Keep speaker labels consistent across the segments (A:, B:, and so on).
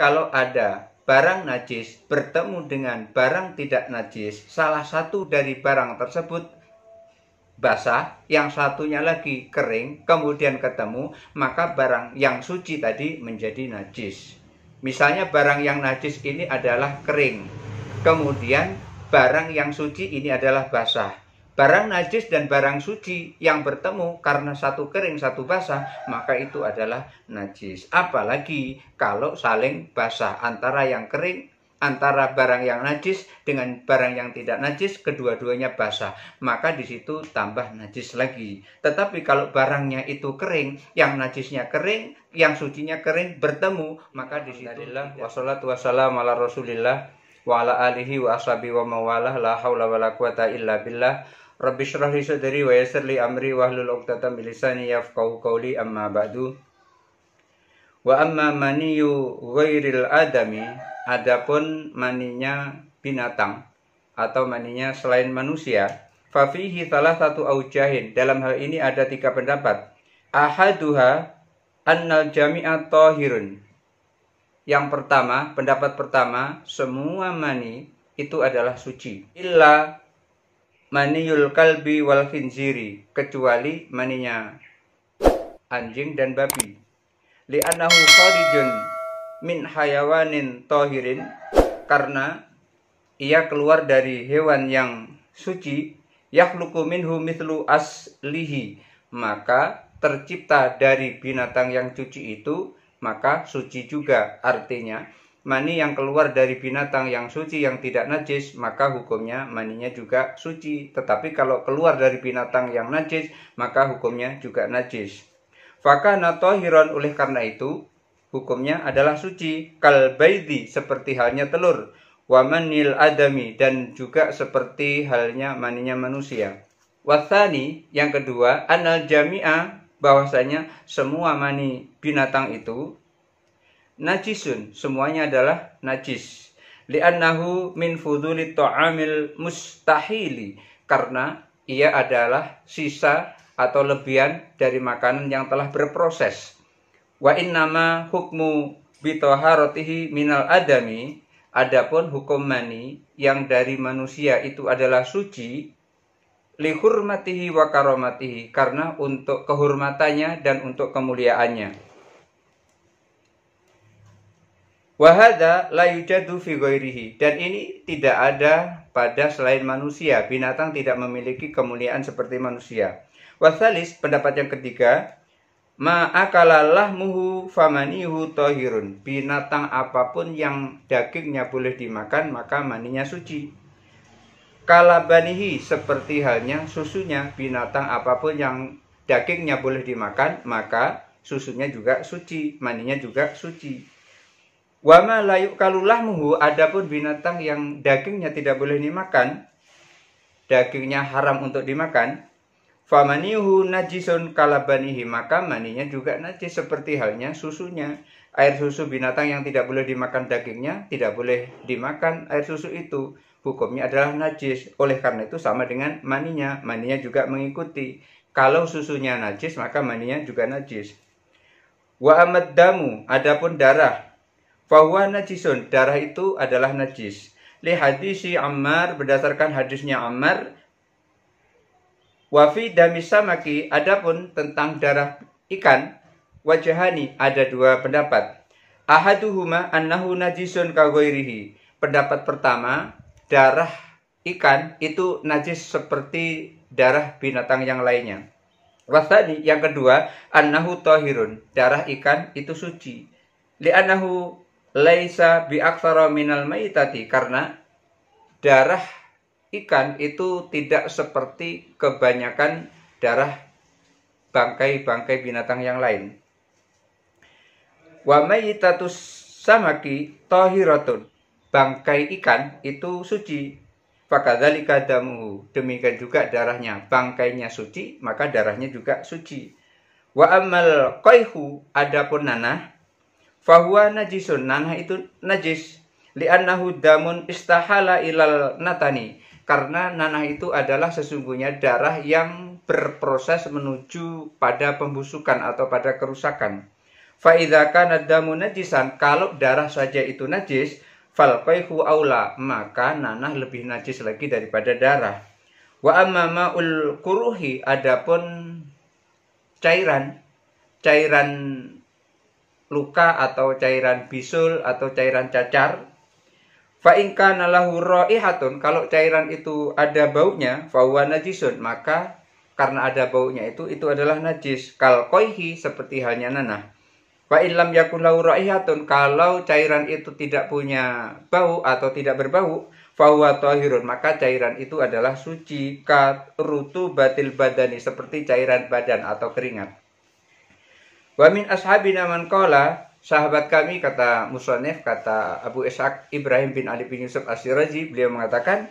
A: kalau ada barang najis bertemu dengan barang tidak najis, salah satu dari barang tersebut basah, yang satunya lagi kering, kemudian ketemu, maka barang yang suci tadi menjadi najis. Misalnya barang yang najis ini adalah kering, kemudian barang yang suci ini adalah basah. Barang najis dan barang suci yang bertemu karena satu kering satu basah, maka itu adalah najis. Apalagi kalau saling basah, antara yang kering, antara barang yang najis dengan barang yang tidak najis, kedua-duanya basah, maka di situ tambah najis lagi. Tetapi kalau barangnya itu kering, yang najisnya kering, yang sucinya kering, bertemu, maka di situ wassalatu wassalamu ala Rasulillah wa ala alihi wa ashabihi wa mawalah, la haula wala quwata illa billah. Rabbi shrah li sadri wa yassir li amri wahlul 'uqdatam min lisani yafqahu qawli, amma ba'du. Wa amma maniyu ghairil adami, adapun maninya binatang atau maninya selain manusia, fa fihi salah satu aujahin, dalam hal ini ada 3 pendapat. Ahaduha annal jami'a tahirun. Yang pertama, pendapat pertama, semua mani itu adalah suci. Illa maniyul kalbi wal khinziri, kecuali maninya anjing dan babi. Li'annahu kharijun min hayawanin tahirin, karena ia keluar dari hewan yang suci. Yakhluqu minhu mithlu aslihi, maka tercipta dari binatang yang suci itu, maka suci juga. Artinya mani yang keluar dari binatang yang suci yang tidak najis, maka hukumnya maninya juga suci. Tetapi kalau keluar dari binatang yang najis, maka hukumnya juga najis. Fakana tahiran, oleh karena itu hukumnya adalah suci. Kal baidi, seperti halnya telur. Wa manil adami, dan juga seperti halnya maninya manusia. Wathani, yang kedua, anal jami'a, bahwasanya semua mani binatang itu najisun, semuanya adalah najis. Li'annahu min fuduli ta'amil mustahili, karena ia adalah sisa atau lebihan dari makanan yang telah berproses. Wa innama hukmu bitoharatihi minal adami, adapun hukum mani yang dari manusia itu adalah suci, lihurmatihi wa karomatihi, karena untuk kehormatannya dan untuk kemuliaannya. Wahada la yujadu fi ghairihi, dan ini tidak ada pada selain manusia. Binatang tidak memiliki kemuliaan seperti manusia. Wasalis, pendapat yang ketiga, ma'akala lahmuhu famanihu tahirun, binatang apapun yang dagingnya boleh dimakan, maka maninya suci. Kalabanihi, seperti halnya susunya, binatang apapun yang dagingnya boleh dimakan, maka susunya juga suci, maninya juga suci. Wama layuk kalulahmuhu, adapun binatang yang dagingnya tidak boleh dimakan, dagingnya haram untuk dimakan, famanihu najisun kalabanihi, maka maninya juga najis seperti halnya susunya. Air susu binatang yang tidak boleh dimakan dagingnya tidak boleh dimakan air susu itu, hukumnya adalah najis. Oleh karena itu sama dengan maninya, maninya juga mengikuti. Kalau susunya najis, maka maninya juga najis. Wa amad damu, adapun darah, fahuwa najisun, darah itu adalah najis. Li hadisi Ammar, berdasarkan hadisnya Ammar. Wa fi damis samaki, adapun tentang darah ikan, wajahani, ada 2 pendapat. Ahaduhuma annahu najisun ka ghairihi. Pendapat pertama, darah ikan itu najis seperti darah binatang yang lainnya. Wasani, yang kedua, annahu tahirun, darah ikan itu suci. Li'annahu laisa bi aktsara minal maitati, karena darah ikan itu tidak seperti kebanyakan darah bangkai-bangkai binatang yang lain. Wa maitatus samaki tahiratun, bangkai ikan itu suci. Fakadzalika damuhu, demikian juga darahnya, bangkainya suci, maka darahnya juga suci. Wa ammal qaihu, adapun nanah, fahuwa najisun, nanah itu najis. Li'annahu damun istahala ilal natani, karena nanah itu adalah sesungguhnya darah yang berproses menuju pada pembusukan atau pada kerusakan. Fa idza kana damu najisan, kalau darah saja itu najis, fal qaihu aula, maka nanah lebih najis lagi daripada darah. Wa amma ma'ul kuruhi, adapun cairan luka atau cairan bisul atau cairan cacar, fa in kana lahu raihatun, kalau cairan itu ada baunya, fa huwa najisun, maka karena ada baunya itu adalah najis. Kal qaihi, seperti halnya nanah. Wa in lam yakun lahu raihatun, kalau cairan itu tidak punya bau atau tidak berbau, fa huwa thahirun, maka cairan itu adalah suci. Ka rutubatil badani, seperti cairan badan atau keringat. Wa min ashabina man qala, sahabat kami, kata musannif, kata Abu Ishaq Ibrahim bin Ali bin Yusuf As-Sirazi, beliau mengatakan,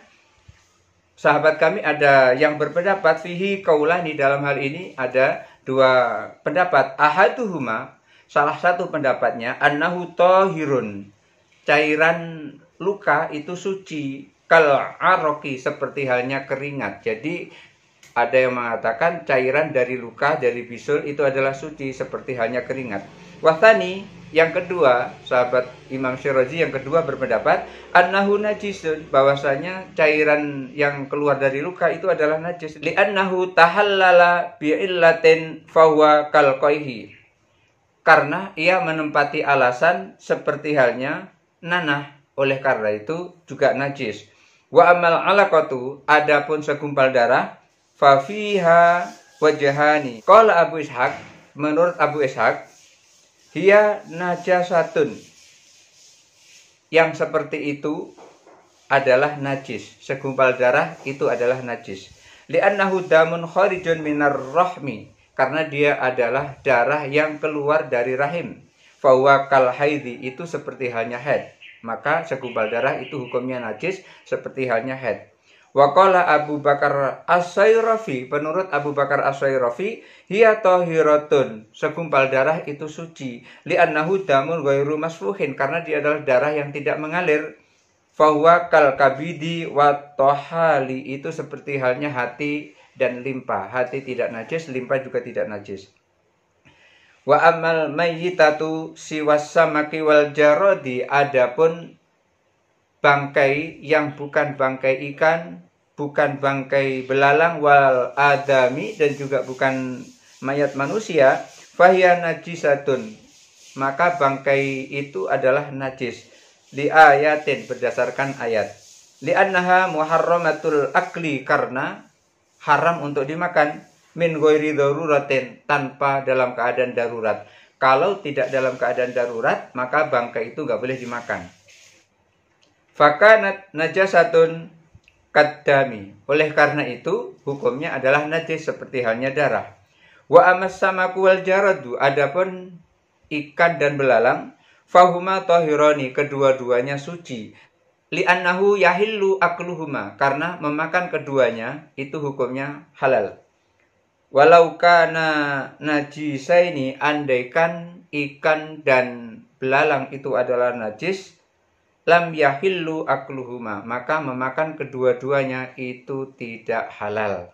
A: sahabat kami ada yang berpendapat fihi qaulani, dalam hal ini ada dua pendapat. Ahaduhuma, salah satu pendapatnya, annahu thahirun, cairan luka itu suci, kal araqi, seperti halnya keringat. Jadi ada yang mengatakan cairan dari luka, dari bisul itu adalah suci, seperti halnya keringat. Wathani, yang kedua, sahabat Imam Syirazi yang kedua berpendapat, annahu najisun, bahwasanya cairan yang keluar dari luka itu adalah najis. Li'annahu tahallala bi'illatin fahuwa kal qaihi, karena ia menempati alasan seperti halnya nanah, oleh karena itu juga najis. Wa amal alaqatu, adapun segumpal darah, fa fiha wajhani. Qala Abu Ishaq, menurut Abu Ishaq, hiya najasatun, yang seperti itu adalah najis. Segumpal darah itu adalah najis. Li'annahu damun kharijun minar rahmi, karena dia adalah darah yang keluar dari rahim. Fa huwa kal haidhi, itu seperti halnya haid. Maka segumpal darah itu hukumnya najis seperti halnya haid. Wa qala Abu Bakar As-Sayrafi, menurut Abu Bakar As-Sayrafi, hiya tahiratun, segumpal darah itu suci. Li'annahu damun ghairu masfuhin, karena dia adalah darah yang tidak mengalir. Fa huwa kal kabidi wa tahali, itu seperti halnya hati dan limpa. Hati tidak najis, limpa juga tidak najis. Wa amal mayyitatu siwas samaki wal jarodi, adapun bangkai yang bukan bangkai ikan, bukan bangkai belalang, wal adami, dan juga bukan mayat manusia, fahiya najisatun, maka bangkai itu adalah najis. Li ayatin, berdasarkan ayat. Li annaha muharramatul akli, karena haram untuk dimakan. Min ghairi daruratin, tanpa dalam keadaan darurat. Kalau tidak dalam keadaan darurat, maka bangkai itu nggak boleh dimakan. Fakanat najasatun kaddami, oleh karena itu hukumnya adalah najis seperti halnya darah. Wa amas samaku wal jaradu, adapun ikan dan belalang, fahuma tahirani, kedua-duanya suci. Li'annahu yahillu akluhuma, karena memakan keduanya itu hukumnya halal. Walau kana najisaini, andaikan ikan dan belalang itu adalah najis, lam yahillu akluhuma, maka memakan kedua-duanya itu tidak halal.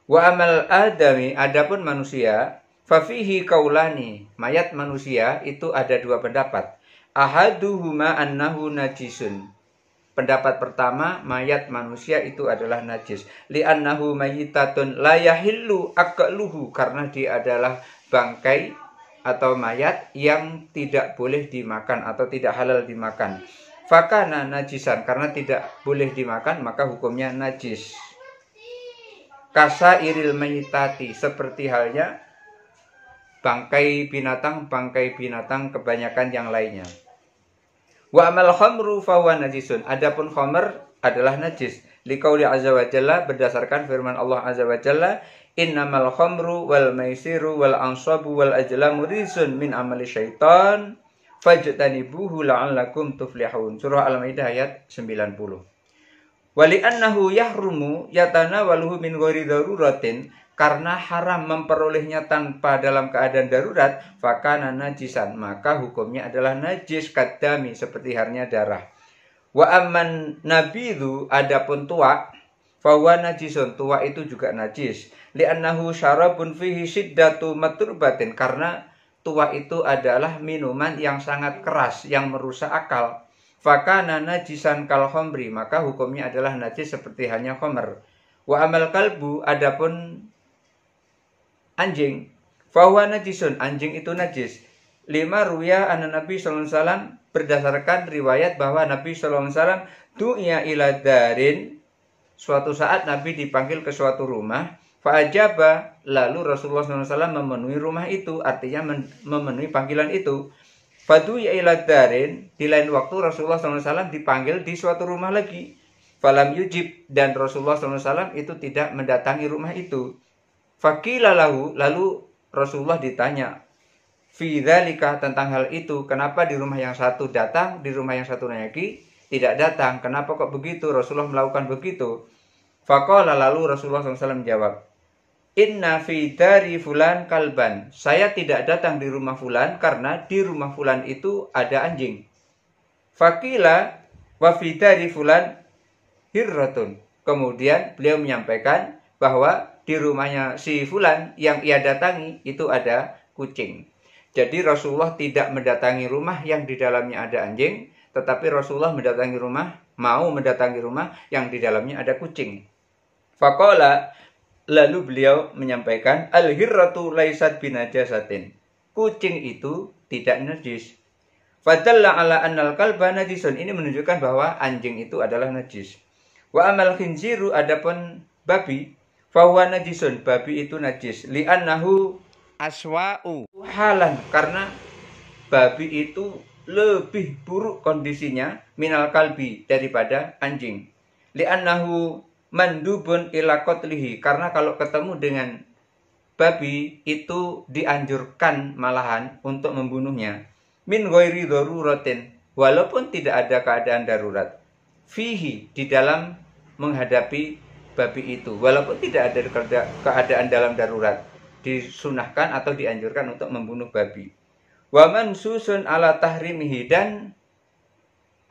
A: Wa amal adami, adapun manusia, fafihi kaulani, mayat manusia itu ada dua pendapat. Ahaduhuma annahu najisun, pendapat pertama, mayat manusia itu adalah najis. Li'annahu mayyitatun la yahillu akluhu, karena dia adalah bangkai atau mayat yang tidak boleh dimakan atau tidak halal dimakan. Fakana najisan, karena tidak boleh dimakan maka hukumnya najis. Kasa iril mayyitati, seperti halnya bangkai binatang kebanyakan yang lainnya. Wa amal khamru fahuwa najisun, adapun khamr adalah najis. Liqauli azza wa jalla, berdasarkan firman Allah azza wa jalla, innamal khamru wal maisiru wal ansabu wal ajlamu rijsun min amali syaitan fajtanibuhu la'allakum tuflihun. Surah Al-Maidah ayat 90. Wali annahu yahrumu yatanawaluhu min ghairi daruratin, karena haram memperolehnya tanpa dalam keadaan darurat, fakana najisan, maka hukumnya adalah najis kadami, seperti halnya darah. Wa amman nabidhu, adapun tua, fahuwa najisun, tua itu juga najis. Li'annahu syarabun fihi syiddatu maturbatin, karena tuak itu adalah minuman yang sangat keras, yang merusak akal. Fakana najisan kal khomri, maka hukumnya adalah najis seperti halnya khomer. Wa amal kalbu, adapun anjing, fahuwa najisun, anjing itu najis. Lima ruya anna Nabi sallallahu alaihi wasallam, berdasarkan riwayat bahwa Nabi sallallahu alaihi wasallam du'iya ila darin, suatu saat Nabi dipanggil ke suatu rumah, fa'ajaba, lalu Rasulullah SAW memenuhi rumah itu, artinya memenuhi panggilan itu. Fadu'iya ila darin, di lain waktu Rasulullah SAW dipanggil di suatu rumah lagi. Falam yujib, dan Rasulullah SAW itu tidak mendatangi rumah itu. Faqila lahu, lalu Rasulullah ditanya, fi dzalika, tentang hal itu, kenapa di rumah yang satu datang, di rumah yang satu lagi tidak datang, kenapa kok begitu? Rasulullah melakukan begitu. Faqala, lalu Rasulullah SAW menjawab, inna fi dari fulan kalban, saya tidak datang di rumah fulan karena di rumah fulan itu ada anjing. Faqila wa fi dari fulan hirratun, kemudian beliau menyampaikan bahwa di rumahnya si fulan yang ia datangi itu ada kucing. Jadi Rasulullah tidak mendatangi rumah yang di dalamnya ada anjing, tetapi Rasulullah mau mendatangi rumah yang di dalamnya ada kucing. Faqala, lalu beliau menyampaikan, al-hirratu laisat binajasatin, kucing itu tidak najis. Fadalla ala annal kalba najisun, ini menunjukkan bahwa anjing itu adalah najis. Wa amal khinziru, adapun babi, fahuwa najisun, babi itu najis. Li'annahu aswa'u halan, karena babi itu lebih buruk kondisinya minal kalbi, daripada anjing. Li'annahu mandubun ila qatlihi, karena kalau ketemu dengan babi itu dianjurkan malahan untuk membunuhnya. Min ghairi daruratin, walaupun tidak ada keadaan darurat. Fihi, di dalam menghadapi babi itu, walaupun tidak ada keadaan dalam darurat, disunahkan atau dianjurkan untuk membunuh babi. Wa mansusun ala tahrimihi, dan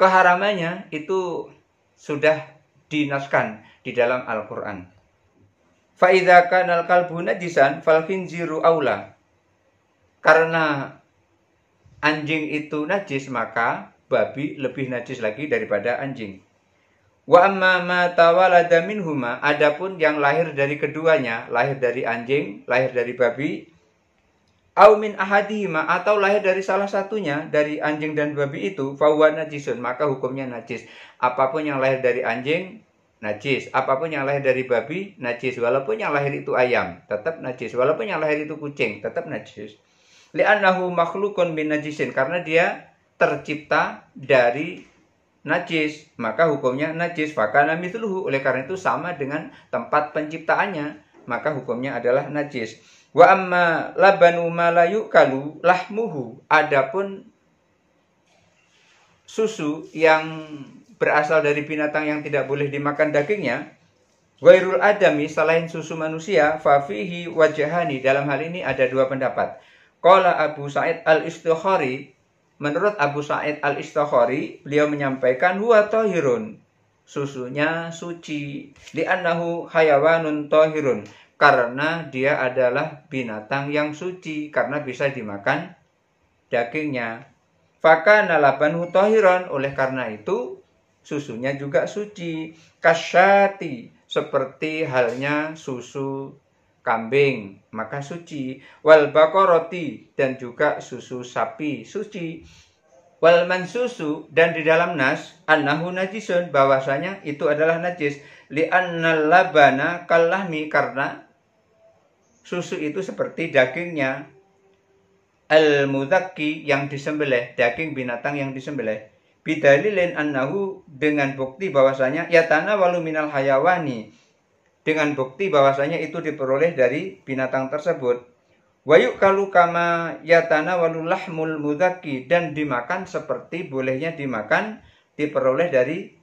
A: keharamannya itu sudah dinaskan di dalam Al-Quran. Fa'idha kanal kalbu najisan fal khinziru aula, karena anjing itu najis maka babi lebih najis lagi daripada anjing. Wa amma ma tawalada minhuma, adapun yang lahir dari keduanya, lahir dari anjing, lahir dari babi, au min ahadihima, atau lahir dari salah satunya dari anjing dan babi itu, fahuwa najisun, maka hukumnya najis. Apapun yang lahir dari anjing najis, apapun yang lahir dari babi najis, walaupun yang lahir itu ayam tetap najis, walaupun yang lahir itu kucing tetap najis. Li'annahu makhlukun min najisin, karena dia tercipta dari najis, maka hukumnya najis. Fakana mithluhu, oleh karena itu sama dengan tempat penciptaannya, maka hukumnya adalah najis. Wa amma labanu ma la yukalu lahmuhu, adapun susu yang berasal dari binatang yang tidak boleh dimakan dagingnya, ghairul adami, selain susu manusia, fafihi wajahani, dalam hal ini ada dua pendapat. Qala Abu Sa'id al-Istikhari, menurut Abu Sa'id al-Istikhari, beliau menyampaikan huwa tahirun, susunya suci, li'annahu hayawanun tahirun, karena dia adalah binatang yang suci, karena bisa dimakan dagingnya. Fakana labanhu tahiran, oleh karena itu susunya juga suci. Kasyati, seperti halnya susu kambing, maka suci. Wal baqarati, dan juga susu sapi suci. Wal mansusu, dan di dalam nas, annahu najisun, bahwasanya itu adalah najis. Li'annal labana kallahmi, karena susu itu seperti dagingnya. Al-mudhakki, yang disembelih, daging binatang yang disembelih. Bidalilin annahu, dengan bukti bahwasanya yatana walu minal hayawani, dengan bukti bahwasanya itu diperoleh dari binatang tersebut. Wayuk kalu kama yatana walu lahmul mudhakki, dan dimakan seperti bolehnya dimakan, diperoleh dari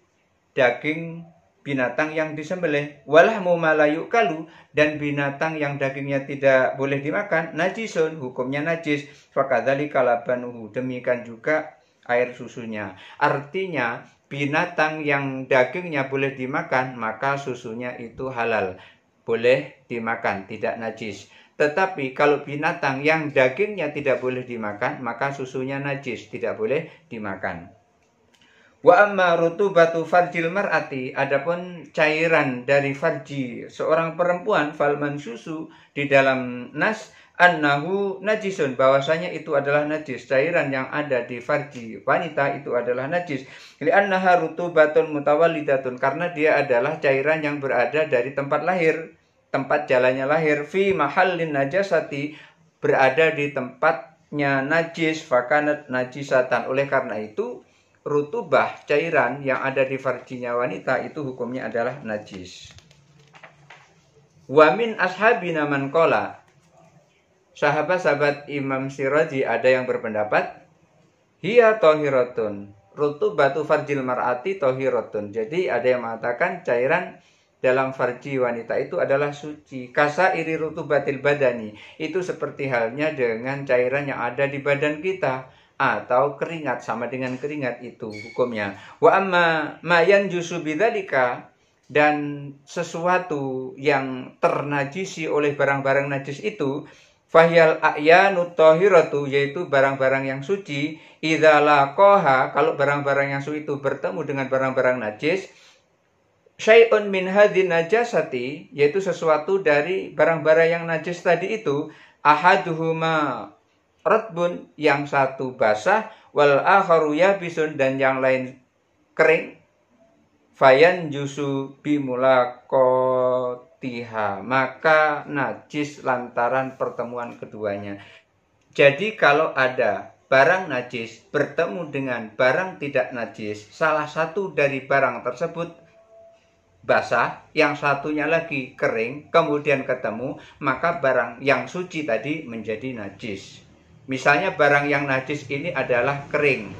A: daging binatang yang disembelih. Walahmu malayuk kalu, dan binatang yang dagingnya tidak boleh dimakan, najisun, hukumnya najis. Fakadzalika labanuhu, demikian juga air susunya. Artinya binatang yang dagingnya boleh dimakan, maka susunya itu halal, boleh dimakan, tidak najis. Tetapi kalau binatang yang dagingnya tidak boleh dimakan, maka susunya najis, tidak boleh dimakan. Wa amma rutubatu farjil mar'ati, adapun cairan dari farji seorang perempuan, falman susu di dalam nas annahu najisun, bahwasanya itu adalah najis, cairan yang ada di farji wanita itu adalah najis. Li'annaha rutubatun mutawallidatun, karena dia adalah cairan yang berada dari tempat lahir, tempat jalannya lahir, fi mahallin najasati, berada di tempatnya najis, fakanat najisatan, oleh karena itu rutubah cairan yang ada di farjinya wanita itu hukumnya adalah najis. Wa min ashabina man qala, sahabat-sahabat Imam Syirazi ada yang berpendapat hiya tahiratun, rutubatu farjil mar'ati tahiratun. Jadi ada yang mengatakan cairan dalam farji wanita itu adalah suci. Kasa iri rutubatil badani, itu seperti halnya dengan cairan yang ada di badan kita, atau keringat, sama dengan keringat itu hukumnya. Wa amma ma yanjusu bidzalika, dan sesuatu yang ternajisi oleh barang-barang najis itu, fahyal a'yanu tahiratu, yaitu barang-barang yang suci, idza laqaha, kalau barang-barang yang suci itu bertemu dengan barang-barang najis, syai'un min hadhin najasati, yaitu sesuatu dari barang-barang yang najis tadi itu, ahaduhuma ratbun, yang satu basah, wal akharu yabisun, dan yang lain kering, fayan jusu bimulakotiha, maka najis lantaran pertemuan keduanya. Jadi kalau ada barang najis bertemu dengan barang tidak najis, salah satu dari barang tersebut basah, yang satunya lagi kering, kemudian ketemu, maka barang yang suci tadi menjadi najis. Misalnya barang yang najis ini adalah kering,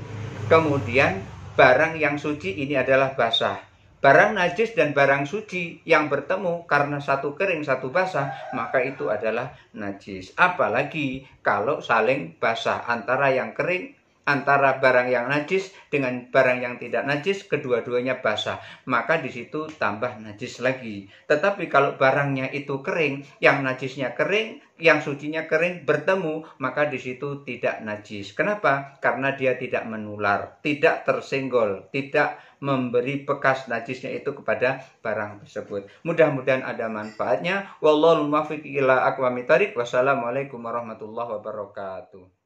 A: kemudian barang yang suci ini adalah basah. Barang najis dan barang suci yang bertemu karena satu kering satu basah, maka itu adalah najis. Apalagi kalau saling basah, antara yang kering, antara barang yang najis dengan barang yang tidak najis, kedua-duanya basah, maka di situ tambah najis lagi. Tetapi kalau barangnya itu kering, yang najisnya kering, yang sucinya kering, bertemu, maka di situ tidak najis. Kenapa? Karena dia tidak menular, tidak tersenggol, tidak memberi bekas najisnya itu kepada barang tersebut. Mudah-mudahan ada manfaatnya. Wallahul muwaffiq ila aqwamit thoriq. Wassalamualaikum warahmatullahi wabarakatuh.